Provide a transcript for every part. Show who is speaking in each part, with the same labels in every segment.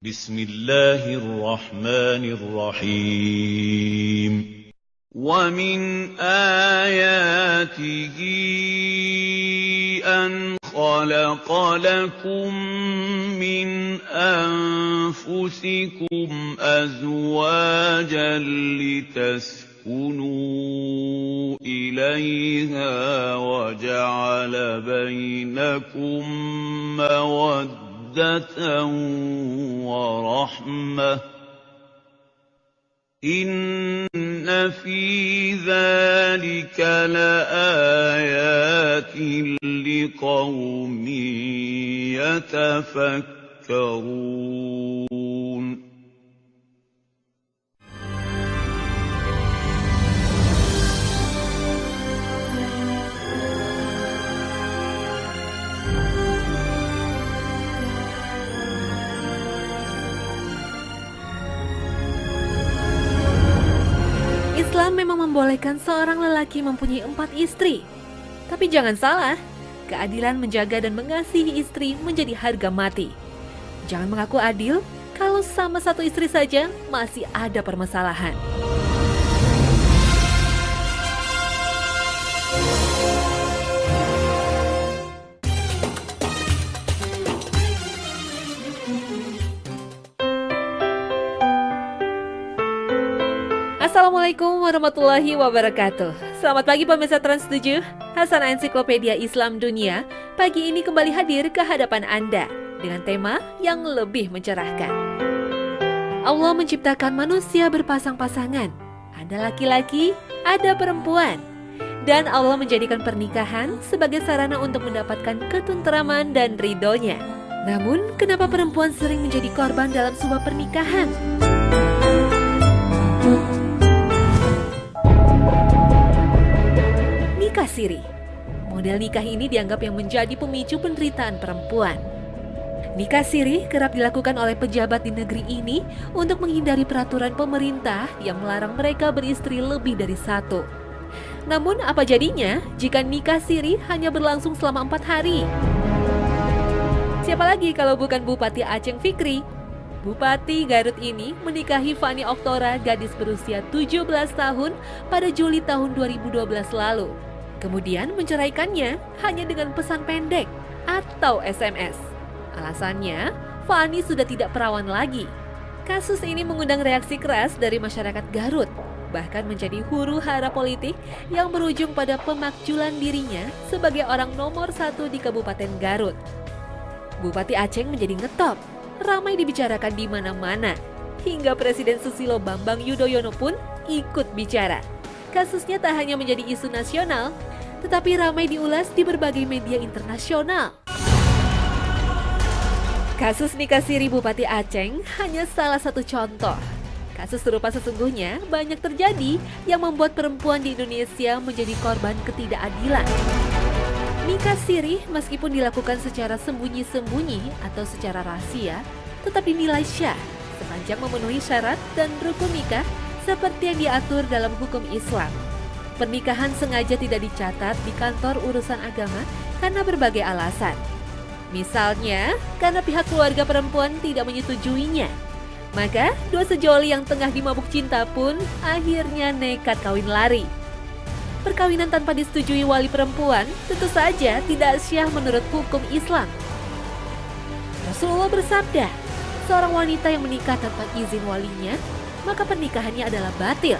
Speaker 1: بسم الله الرحمن الرحيم ومن آياته أن خلق لكم من أنفسكم أزواجا لتسكنوا إليها وجعل بينكم مودة ورحمة إن في ذلك لآيات لقوم يتفكرون.
Speaker 2: Islam memang membolehkan seorang lelaki mempunyai 4 istri. Tapi jangan salah, keadilan menjaga dan mengasihi istri menjadi harga mati. Jangan mengaku adil kalau sama satu istri saja masih ada permasalahan. Assalamualaikum warahmatullahi wabarakatuh. Selamat pagi pemirsa Trans 7. Hasanah Ensiklopedia Islam Dunia pagi ini kembali hadir ke hadapan Anda dengan tema yang lebih mencerahkan. Allah menciptakan manusia berpasang-pasangan. Ada laki-laki, ada perempuan. Dan Allah menjadikan pernikahan sebagai sarana untuk mendapatkan ketentraman dan ridhonya. Namun, kenapa perempuan sering menjadi korban dalam sebuah pernikahan? Nikah siri. Model nikah ini dianggap yang menjadi pemicu penderitaan perempuan. Nikah siri kerap dilakukan oleh pejabat di negeri ini untuk menghindari peraturan pemerintah yang melarang mereka beristri lebih dari satu. Namun apa jadinya jika nikah siri hanya berlangsung selama 4 hari? Siapa lagi kalau bukan Bupati Aceng Fikri? Bupati Garut ini menikahi Fani Oktora, gadis berusia 17 tahun pada Juli tahun 2012 lalu. Kemudian menceraikannya hanya dengan pesan pendek atau SMS. Alasannya, Fani sudah tidak perawan lagi. Kasus ini mengundang reaksi keras dari masyarakat Garut, bahkan menjadi huru-hara politik yang berujung pada pemakjulan dirinya sebagai orang nomor 1 di Kabupaten Garut. Bupati Aceng menjadi ngetop, ramai dibicarakan di mana-mana, hingga Presiden Susilo Bambang Yudhoyono pun ikut bicara. Kasusnya tak hanya menjadi isu nasional, tetapi ramai diulas di berbagai media internasional. Kasus nikah siri Bupati Aceng hanya salah satu contoh. Kasus serupa sesungguhnya banyak terjadi yang membuat perempuan di Indonesia menjadi korban ketidakadilan. Nikah siri meskipun dilakukan secara sembunyi-sembunyi atau secara rahasia, tetap dinilai syah sepanjang memenuhi syarat dan rukun nikah seperti yang diatur dalam hukum Islam. Pernikahan sengaja tidak dicatat di kantor urusan agama karena berbagai alasan. Misalnya, karena pihak keluarga perempuan tidak menyetujuinya. Maka, dua sejoli yang tengah dimabuk cinta pun akhirnya nekat kawin lari. Perkawinan tanpa disetujui wali perempuan tentu saja tidak syah menurut hukum Islam. Rasulullah bersabda, seorang wanita yang menikah tanpa izin walinya, maka pernikahannya adalah batil.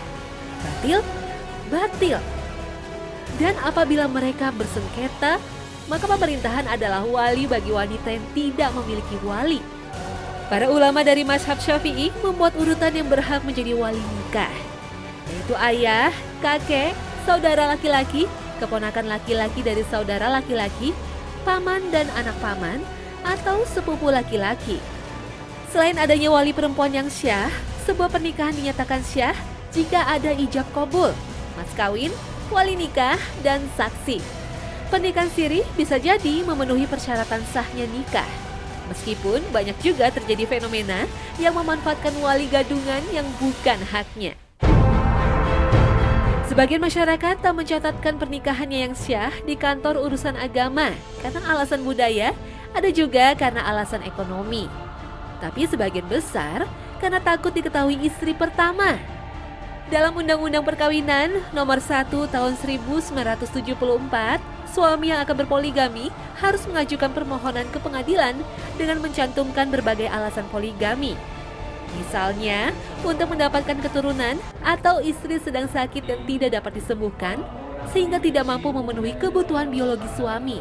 Speaker 2: Batil. Dan apabila mereka bersengketa, maka pemerintahan adalah wali bagi wanita yang tidak memiliki wali. Para ulama dari mazhab Syafi'i membuat urutan yang berhak menjadi wali nikah, yaitu ayah, kakek, saudara laki-laki, keponakan laki-laki dari saudara laki-laki, paman dan anak paman, atau sepupu laki-laki. Selain adanya wali perempuan yang syah, sebuah pernikahan dinyatakan syah jika ada ijab kabul, mas kawin, wali nikah, dan saksi. Pernikahan siri bisa jadi memenuhi persyaratan sahnya nikah. Meskipun banyak juga terjadi fenomena yang memanfaatkan wali gadungan yang bukan haknya. Sebagian masyarakat tak mencatatkan pernikahannya yang syah di kantor urusan agama karena alasan budaya, ada juga karena alasan ekonomi. tapi sebagian besar karena takut diketahui istri pertama. Dalam Undang-Undang Perkawinan Nomor 1 Tahun 1974, suami yang akan berpoligami harus mengajukan permohonan ke pengadilan dengan mencantumkan berbagai alasan poligami. Misalnya, untuk mendapatkan keturunan atau istri sedang sakit dan tidak dapat disembuhkan, sehingga tidak mampu memenuhi kebutuhan biologi suami.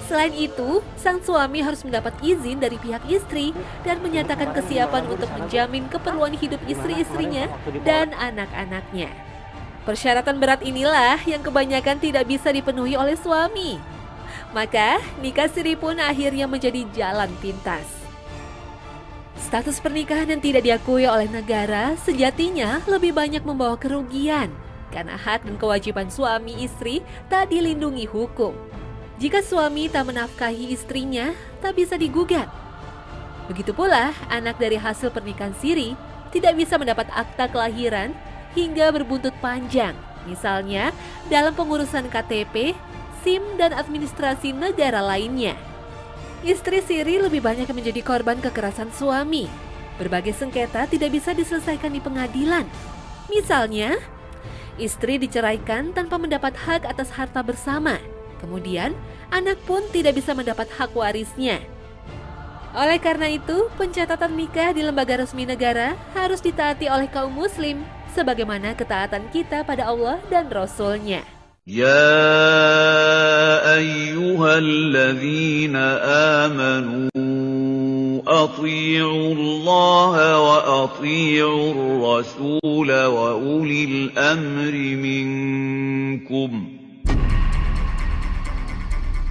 Speaker 2: Selain itu, sang suami harus mendapat izin dari pihak istri dan menyatakan kesiapan untuk menjamin keperluan hidup istri-istrinya dan anak-anaknya. Persyaratan berat inilah yang kebanyakan tidak bisa dipenuhi oleh suami. Maka, nikah siri pun akhirnya menjadi jalan pintas. Status pernikahan yang tidak diakui oleh negara sejatinya lebih banyak membawa kerugian karena hak dan kewajiban suami istri tak dilindungi hukum. Jika suami tak menafkahi istrinya, tak bisa digugat. Begitu pula anak dari hasil pernikahan siri tidak bisa mendapat akta kelahiran hingga berbuntut panjang. Misalnya dalam pengurusan KTP, SIM, dan administrasi negara lainnya. Istri siri lebih banyak menjadi korban kekerasan suami. Berbagai sengketa tidak bisa diselesaikan di pengadilan. Misalnya, istri diceraikan tanpa mendapat hak atas harta bersama. Kemudian, anak pun tidak bisa mendapat hak warisnya. Oleh karena itu, pencatatan nikah di lembaga resmi negara harus ditaati oleh kaum muslim, sebagaimana ketaatan kita pada Allah dan Rasul-Nya.
Speaker 1: يا أيها الذين آمنوا أطيعوا الله وأطيعوا الرسول وأولي الأمر منكم.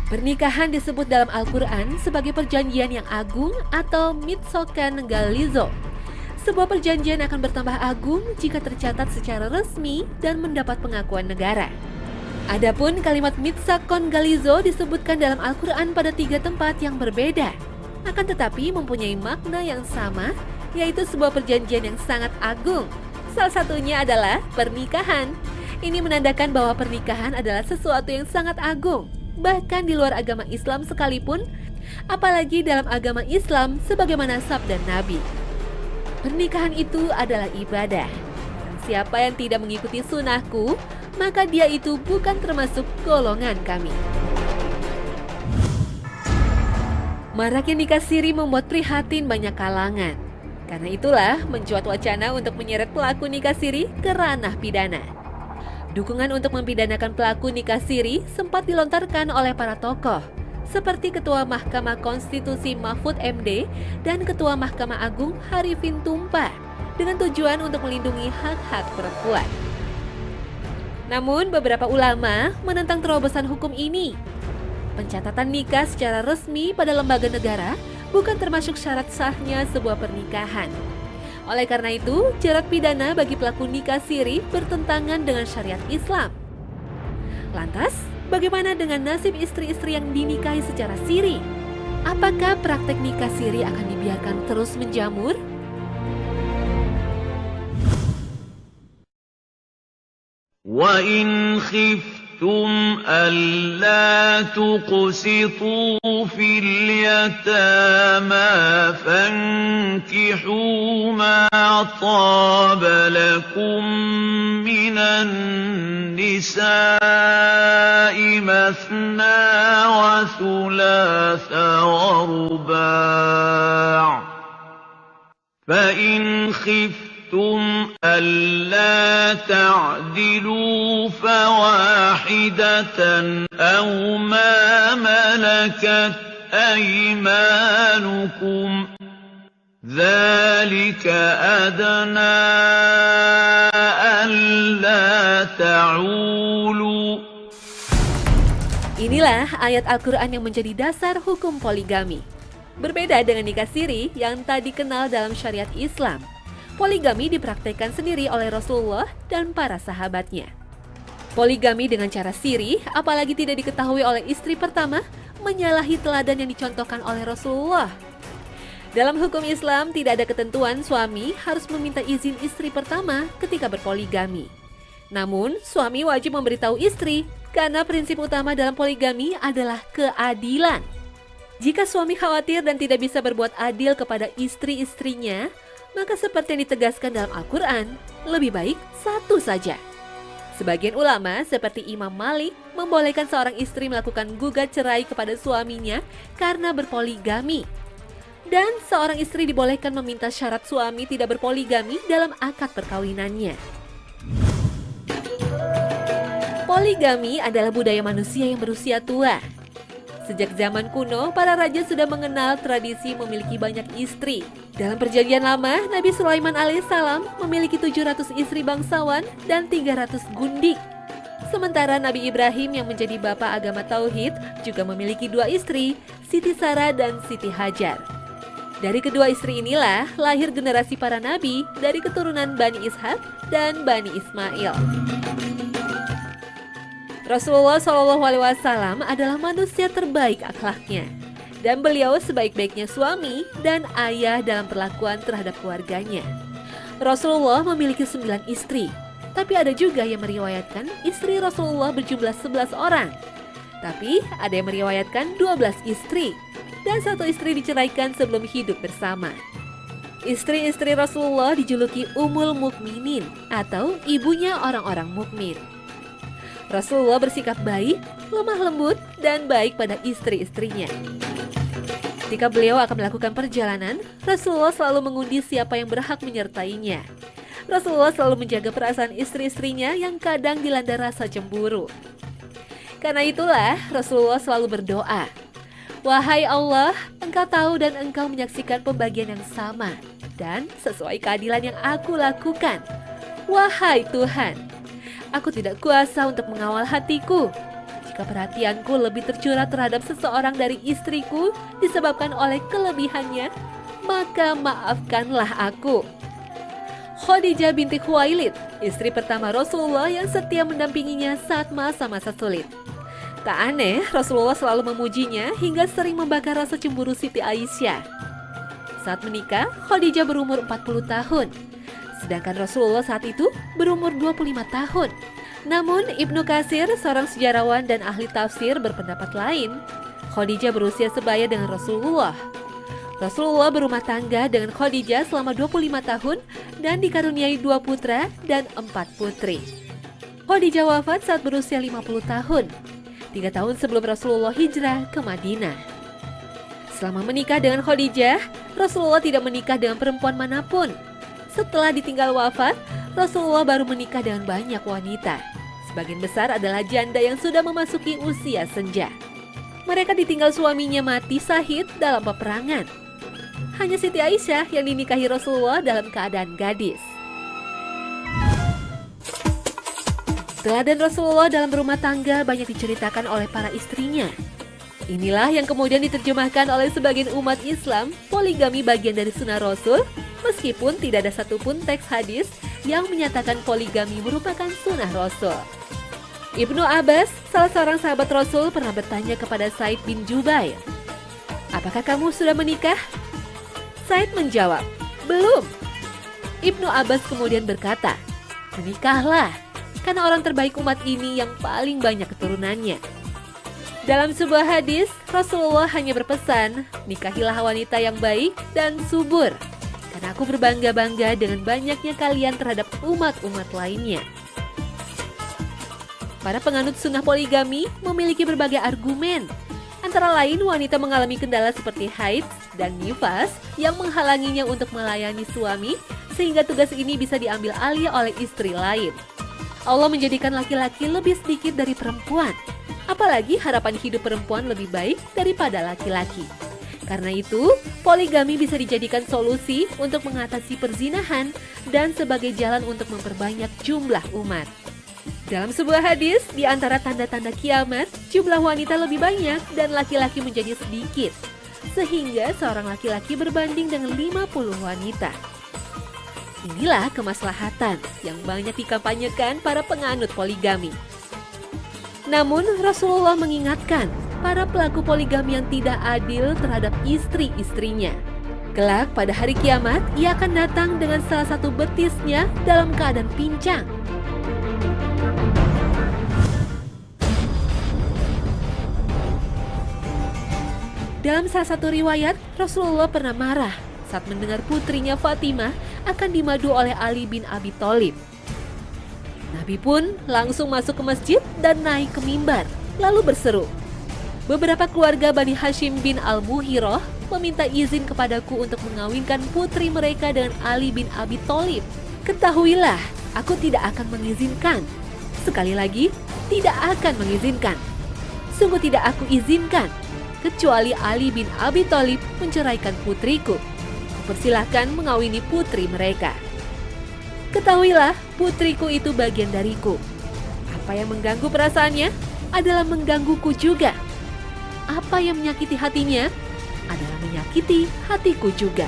Speaker 2: Pernikahan disebut dalam Al-Quran sebagai perjanjian yang agung atau mitsokan galizo. Sebuah perjanjian akan bertambah agung jika tercatat secara resmi dan mendapat pengakuan negara. Adapun kalimat mitsakon galizo disebutkan dalam Al-Quran pada 3 tempat yang berbeda. Akan tetapi mempunyai makna yang sama, yaitu sebuah perjanjian yang sangat agung. Salah satunya adalah pernikahan. Ini menandakan bahwa pernikahan adalah sesuatu yang sangat agung. Bahkan di luar agama Islam sekalipun, apalagi dalam agama Islam sebagaimana sabda Nabi. Pernikahan itu adalah ibadah. Siapa yang tidak mengikuti sunnahku, maka dia itu bukan termasuk golongan kami. Maraknya nikah siri membuat prihatin banyak kalangan. Karena itulah mencuat wacana untuk menyeret pelaku nikah siri ke ranah pidana. Dukungan untuk mempidanakan pelaku nikah siri sempat dilontarkan oleh para tokoh, seperti Ketua Mahkamah Konstitusi Mahfud MD dan Ketua Mahkamah Agung Harifin Tumpah, dengan tujuan untuk melindungi hak-hak perempuan. Namun beberapa ulama menentang terobosan hukum ini. Pencatatan nikah secara resmi pada lembaga negara bukan termasuk syarat sahnya sebuah pernikahan. Oleh karena itu, jerat pidana bagi pelaku nikah siri bertentangan dengan syariat Islam. Lantas, bagaimana dengan nasib istri-istri yang dinikahi secara siri? Apakah praktek nikah siri akan dibiarkan terus menjamur?
Speaker 1: وَإِنْ خِفْتُمْ أَلَّا تُقْسِطُوا فِي الْيَتَامَى فَانكِحُوا مَا طَابَ لَكُم مِّنَ النِّسَاءِ مَثْنَىٰ وَثُلَاثَ وَرُبَاعَ فَإِنْ خِفْتُمْ أَلَّا تَعْدِلُوا فَوَاحِدَةً أَوْ مَا مَلَكَتْ أَيْمَانُكُمْ ذَلِكَ أَدْنَىٰ أَلَّا تَعُولُوا.
Speaker 2: Inilah ayat Al-Quran yang menjadi dasar hukum poligami. Berbeda dengan nikah siri yang tak dikenal dalam syariat Islam. Poligami dipraktekkan sendiri oleh Rasulullah dan para sahabatnya. Poligami dengan cara siri, apalagi tidak diketahui oleh istri pertama, menyalahi teladan yang dicontohkan oleh Rasulullah. Dalam hukum Islam tidak ada ketentuan suami harus meminta izin istri pertama ketika berpoligami. Namun, suami wajib memberitahu istri karena prinsip utama dalam poligami adalah keadilan. Jika suami khawatir dan tidak bisa berbuat adil kepada istri-istrinya, maka seperti yang ditegaskan dalam Al-Quran, lebih baik satu saja. Sebagian ulama seperti Imam Malik membolehkan seorang istri melakukan gugat cerai kepada suaminya karena berpoligami. Dan seorang istri dibolehkan meminta syarat suami tidak berpoligami dalam akad perkawinannya. Poligami adalah budaya manusia yang berusia tua. Sejak zaman kuno, para raja sudah mengenal tradisi memiliki banyak istri. Dalam perjanjian lama, Nabi Sulaiman alaihissalam memiliki 700 istri bangsawan dan 300 gundik. Sementara Nabi Ibrahim yang menjadi bapak agama Tauhid juga memiliki 2 istri, Siti Sarah dan Siti Hajar. Dari kedua istri inilah lahir generasi para nabi dari keturunan Bani Ishak dan Bani Ismail. Rasulullah SAW adalah manusia terbaik akhlaknya, dan beliau sebaik-baiknya suami dan ayah dalam perlakuan terhadap keluarganya. Rasulullah memiliki 9 istri, tapi ada juga yang meriwayatkan istri Rasulullah berjumlah 11 orang. Tapi ada yang meriwayatkan 12 istri, dan 1 istri diceraikan sebelum hidup bersama. Istri-istri Rasulullah dijuluki Ummul Mukminin atau ibunya orang-orang mukmin. Rasulullah bersikap baik, lemah lembut, dan baik pada istri-istrinya. Ketika beliau akan melakukan perjalanan, Rasulullah selalu mengundi siapa yang berhak menyertainya. Rasulullah selalu menjaga perasaan istri-istrinya yang kadang dilanda rasa cemburu. Karena itulah Rasulullah selalu berdoa, "Wahai Allah, Engkau tahu dan Engkau menyaksikan pembagian yang sama dan sesuai keadilan yang aku lakukan. Wahai Tuhan, aku tidak kuasa untuk mengawal hatiku. Jika perhatianku lebih tercurah terhadap seseorang dari istriku disebabkan oleh kelebihannya, maka maafkanlah aku." Khadijah binti Khuwailid, istri pertama Rasulullah yang setia mendampinginya saat masa-masa sulit. Tak aneh, Rasulullah selalu memujinya hingga sering membakar rasa cemburu Siti Aisyah. Saat menikah, Khadijah berumur 40 tahun. Sedangkan Rasulullah saat itu berumur 25 tahun. Namun Ibnu Katsir, seorang sejarawan dan ahli tafsir, berpendapat lain. Khadijah berusia sebaya dengan Rasulullah. Rasulullah berumah tangga dengan Khadijah selama 25 tahun dan dikaruniai 2 putra dan 4 putri. Khadijah wafat saat berusia 50 tahun, 3 tahun sebelum Rasulullah hijrah ke Madinah. Selama menikah dengan Khadijah, Rasulullah tidak menikah dengan perempuan manapun. Setelah ditinggal wafat, Rasulullah baru menikah dengan banyak wanita. Sebagian besar adalah janda yang sudah memasuki usia senja. Mereka ditinggal suaminya mati syahid dalam peperangan. Hanya Siti Aisyah yang dinikahi Rasulullah dalam keadaan gadis. Teladan Rasulullah dalam berumah tangga banyak diceritakan oleh para istrinya. Inilah yang kemudian diterjemahkan oleh sebagian umat Islam, poligami bagian dari sunnah Rasul, meskipun tidak ada satupun teks hadis yang menyatakan poligami merupakan sunnah Rasul. Ibnu Abbas, salah seorang sahabat Rasul, pernah bertanya kepada Said bin Jubair, "Apakah kamu sudah menikah?" Said menjawab, "Belum." Ibnu Abbas kemudian berkata, "Menikahlah, karena orang terbaik umat ini yang paling banyak keturunannya." Dalam sebuah hadis, Rasulullah hanya berpesan, "Nikahilah wanita yang baik dan subur, karena aku berbangga-bangga dengan banyaknya kalian terhadap umat-umat lainnya." Para penganut sunnah poligami memiliki berbagai argumen. Antara lain, wanita mengalami kendala seperti haid dan nifas yang menghalanginya untuk melayani suami, sehingga tugas ini bisa diambil alih oleh istri lain. Allah menjadikan laki-laki lebih sedikit dari perempuan. Apalagi harapan hidup perempuan lebih baik daripada laki-laki. Karena itu, poligami bisa dijadikan solusi untuk mengatasi perzinahan dan sebagai jalan untuk memperbanyak jumlah umat. Dalam sebuah hadis, di antara tanda-tanda kiamat, jumlah wanita lebih banyak dan laki-laki menjadi sedikit. Sehingga seorang laki-laki berbanding dengan 50 wanita. Inilah kemaslahatan yang banyak dikampanyekan para penganut poligami. Namun Rasulullah mengingatkan para pelaku poligami yang tidak adil terhadap istri-istrinya. Kelak pada hari kiamat, ia akan datang dengan salah satu betisnya dalam keadaan pincang. Dalam salah satu riwayat, Rasulullah pernah marah saat mendengar putrinya Fatimah akan dimadu oleh Ali bin Abi Thalib. Nabi pun langsung masuk ke masjid dan naik ke mimbar, lalu berseru, "Beberapa keluarga Bani Hashim bin Al-Mughirah meminta izin kepadaku untuk mengawinkan putri mereka dengan Ali bin Abi Thalib. Ketahuilah, aku tidak akan mengizinkan. Sekali lagi, tidak akan mengizinkan. Sungguh tidak aku izinkan, kecuali Ali bin Abi Thalib menceraikan putriku. Kupersilahkan mengawini putri mereka. Ketahuilah, putriku itu bagian dariku. Apa yang mengganggu perasaannya adalah menggangguku juga. Apa yang menyakiti hatinya adalah menyakiti hatiku juga."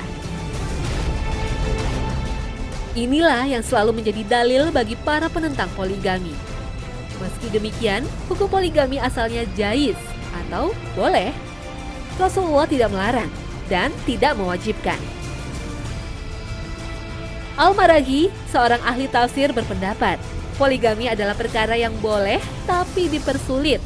Speaker 2: Inilah yang selalu menjadi dalil bagi para penentang poligami. Meski demikian, hukum poligami asalnya jais atau boleh. Rasulullah tidak melarang dan tidak mewajibkan. Al-Maraghi, seorang ahli tafsir, berpendapat poligami adalah perkara yang boleh tapi dipersulit.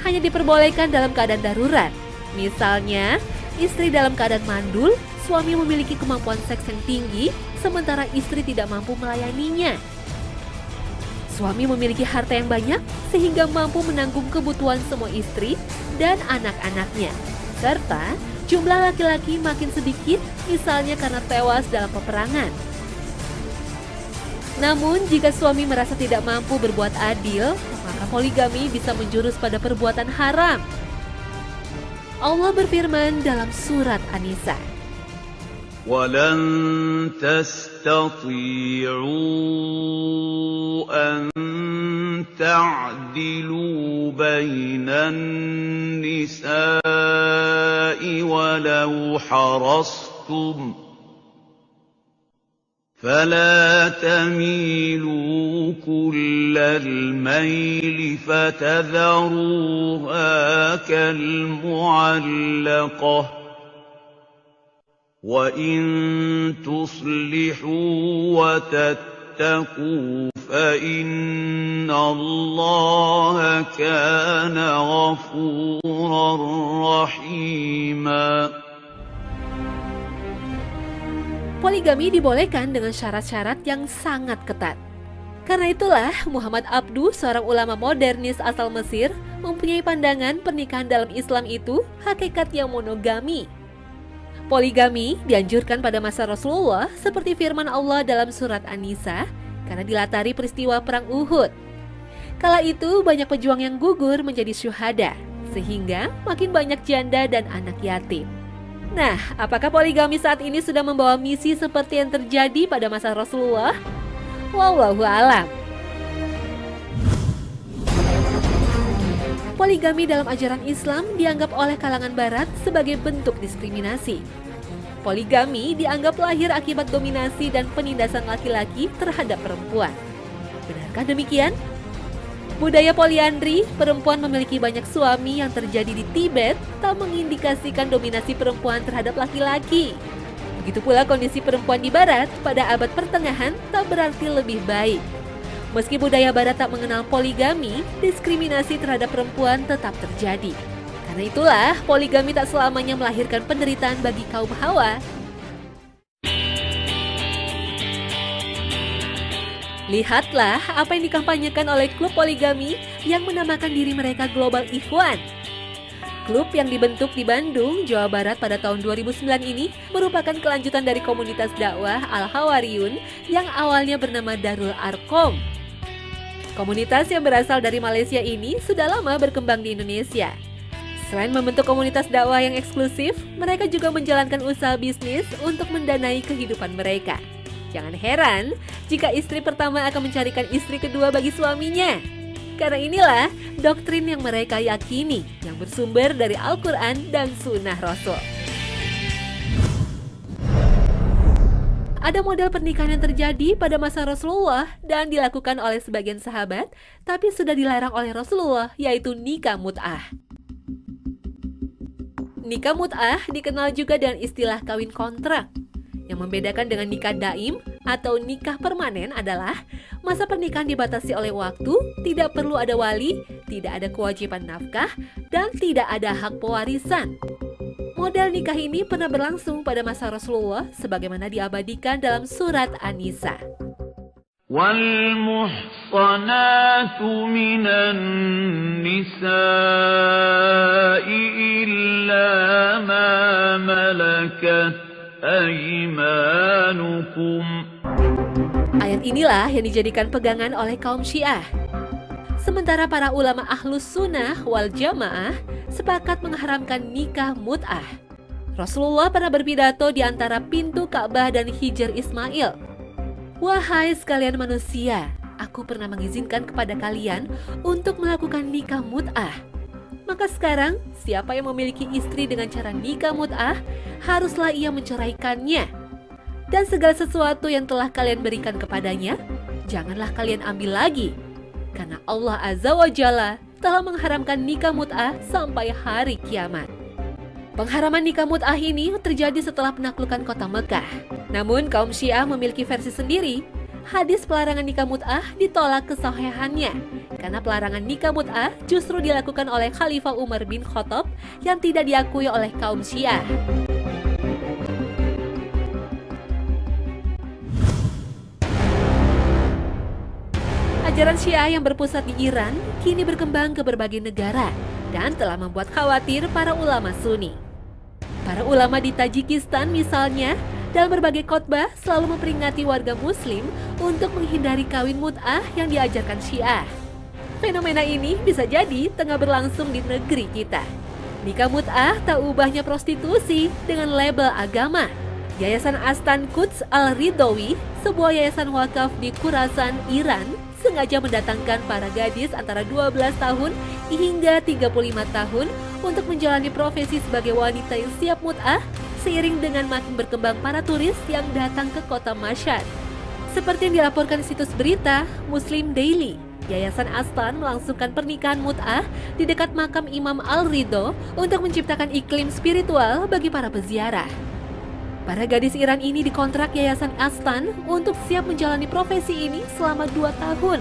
Speaker 2: Hanya diperbolehkan dalam keadaan darurat. Misalnya, istri dalam keadaan mandul, suami memiliki kemampuan seks yang tinggi, sementara istri tidak mampu melayaninya. Suami memiliki harta yang banyak sehingga mampu menanggung kebutuhan semua istri dan anak-anaknya. Serta jumlah laki-laki makin sedikit, misalnya karena tewas dalam peperangan. Namun jika suami merasa tidak mampu berbuat adil, maka poligami bisa menjurus pada perbuatan haram. Allah berfirman dalam surat An-Nisa,
Speaker 1: وَلَن تَسْتَطِيعُوا أَن تَعْدِلُوا بَيْنَ النِّسَاءِ وَلَوْ حَرَصْتُمْ فَلَا تَمِيلُوا كُلَّ الْمَيْلِ فَتَذَرُوهَا كَالْمُعَلَّقَةِ وَإِن تُصْلِحُوا وَتَتَّقُوا فَإِنَّ اللَّهَ كَانَ غَفُورًا رَّحِيمًا.
Speaker 2: Poligami dibolehkan dengan syarat-syarat yang sangat ketat. Karena itulah Muhammad Abduh, seorang ulama modernis asal Mesir, mempunyai pandangan pernikahan dalam Islam itu hakikat yang monogami. Poligami dianjurkan pada masa Rasulullah seperti firman Allah dalam surat An-Nisa karena dilatari peristiwa perang Uhud. Kala itu banyak pejuang yang gugur menjadi syuhada, sehingga makin banyak janda dan anak yatim. Nah, apakah poligami saat ini sudah membawa misi seperti yang terjadi pada masa Rasulullah? Wallahu a'lam. Poligami dalam ajaran Islam dianggap oleh kalangan barat sebagai bentuk diskriminasi. Poligami dianggap lahir akibat dominasi dan penindasan laki-laki terhadap perempuan. Benarkah demikian? Budaya poliandri, perempuan memiliki banyak suami yang terjadi di Tibet, tak mengindikasikan dominasi perempuan terhadap laki-laki. Begitu pula kondisi perempuan di barat pada abad pertengahan tak berarti lebih baik. Meski budaya barat tak mengenal poligami, diskriminasi terhadap perempuan tetap terjadi. Karena itulah, poligami tak selamanya melahirkan penderitaan bagi kaum Hawa. Lihatlah apa yang dikampanyekan oleh klub poligami yang menamakan diri mereka Global Ikhwan. Klub yang dibentuk di Bandung, Jawa Barat pada tahun 2009 ini merupakan kelanjutan dari komunitas dakwah Al-Hawariyun yang awalnya bernama Darul Arqam. Komunitas yang berasal dari Malaysia ini sudah lama berkembang di Indonesia. Selain membentuk komunitas dakwah yang eksklusif, mereka juga menjalankan usaha bisnis untuk mendanai kehidupan mereka. Jangan heran jika istri pertama akan mencarikan istri kedua bagi suaminya. Karena inilah doktrin yang mereka yakini yang bersumber dari Al-Quran dan Sunnah Rasul. Ada model pernikahan yang terjadi pada masa Rasulullah dan dilakukan oleh sebagian sahabat, tapi sudah dilarang oleh Rasulullah, yaitu nikah mut'ah. Nikah mut'ah dikenal juga dengan istilah kawin kontrak. Yang membedakan dengan nikah daim atau nikah permanen adalah masa pernikahan dibatasi oleh waktu, tidak perlu ada wali, tidak ada kewajiban nafkah, dan tidak ada hak pewarisan. Model nikah ini pernah berlangsung pada masa Rasulullah sebagaimana diabadikan dalam surat An-Nisa.
Speaker 1: وَالْمُحْصَنَاتُ مِنَ النِّسَاءِ إِلَّا مَا مَلَكَتْ أَيْمَانُكُمْ.
Speaker 2: Ayat inilah yang dijadikan pegangan oleh kaum Syiah. Sementara para ulama Ahlus Sunnah wal Jamaah sepakat mengharamkan nikah mut'ah. Rasulullah pernah berpidato di antara pintu Ka'bah dan Hijr Ismail. Wahai sekalian manusia, aku pernah mengizinkan kepada kalian untuk melakukan nikah mut'ah. Maka sekarang, siapa yang memiliki istri dengan cara nikah mut'ah, haruslah ia menceraikannya. Dan segala sesuatu yang telah kalian berikan kepadanya, janganlah kalian ambil lagi. Karena Allah Azza wa Jalla telah mengharamkan nikah mut'ah sampai hari kiamat. Pengharaman nikah mut'ah ini terjadi setelah penaklukan kota Mekah. Namun kaum Syiah memiliki versi sendiri. Hadis pelarangan nikah mut'ah ditolak kesahihannya karena pelarangan nikah mut'ah justru dilakukan oleh Khalifah Umar bin Khattab yang tidak diakui oleh kaum Syiah. Ajaran Syiah yang berpusat di Iran kini berkembang ke berbagai negara dan telah membuat khawatir para ulama Sunni. Para ulama di Tajikistan misalnya, dalam berbagai khotbah selalu memperingati warga muslim untuk menghindari kawin mut'ah yang diajarkan Syiah. Fenomena ini bisa jadi tengah berlangsung di negeri kita. Nikah mut'ah tak ubahnya prostitusi dengan label agama. Yayasan Astan Quds Al-Ridawi, sebuah yayasan wakaf di Khurasan, Iran, sengaja mendatangkan para gadis antara 12 tahun hingga 35 tahun untuk menjalani profesi sebagai wanita yang siap mut'ah seiring dengan makin berkembang para turis yang datang ke kota Mashhad. Seperti yang dilaporkan situs berita Muslim Daily, Yayasan Astan melangsungkan pernikahan mut'ah di dekat makam Imam Al-Ridho untuk menciptakan iklim spiritual bagi para peziarah. Para gadis Iran ini dikontrak Yayasan Astan untuk siap menjalani profesi ini selama 2 tahun.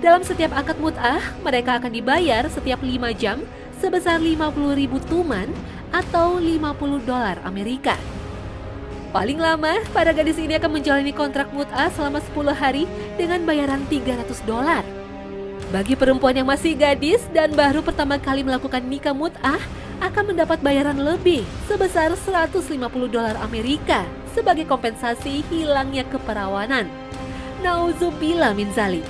Speaker 2: Dalam setiap akad mut'ah, mereka akan dibayar setiap 5 jam sebesar 50.000 tuman atau $50 Amerika. Paling lama, para gadis ini akan menjalani kontrak mut'ah selama 10 hari dengan bayaran $300. Bagi perempuan yang masih gadis dan baru pertama kali melakukan nikah mut'ah, akan mendapat bayaran lebih sebesar $150 Amerika sebagai kompensasi hilangnya keperawanan. Nauzubillah min zalik.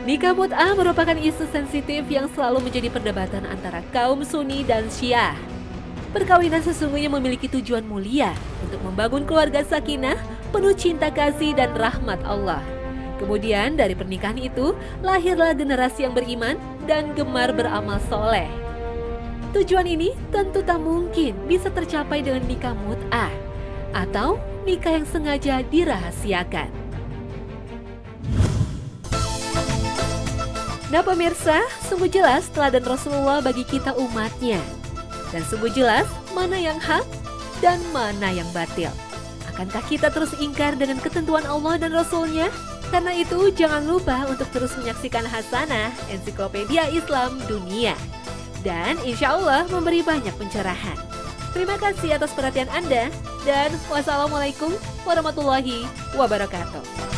Speaker 2: Nikah mut'ah merupakan isu sensitif yang selalu menjadi perdebatan antara kaum Sunni dan Syiah. Perkawinan sesungguhnya memiliki tujuan mulia untuk membangun keluarga sakinah, penuh cinta kasih dan rahmat Allah. Kemudian dari pernikahan itu lahirlah generasi yang beriman dan gemar beramal soleh. Tujuan ini tentu tak mungkin bisa tercapai dengan nikah mut'ah atau nikah yang sengaja dirahasiakan. Nah pemirsa, sungguh jelas teladan Rasulullah bagi kita umatnya. Dan sungguh jelas mana yang hak dan mana yang batil. Akankah kita terus ingkar dengan ketentuan Allah dan Rasulnya? Karena itu jangan lupa untuk terus menyaksikan Hasanah, Ensiklopedia Islam Dunia. Dan insya Allah memberi banyak pencerahan. Terima kasih atas perhatian Anda dan wassalamualaikum warahmatullahi wabarakatuh.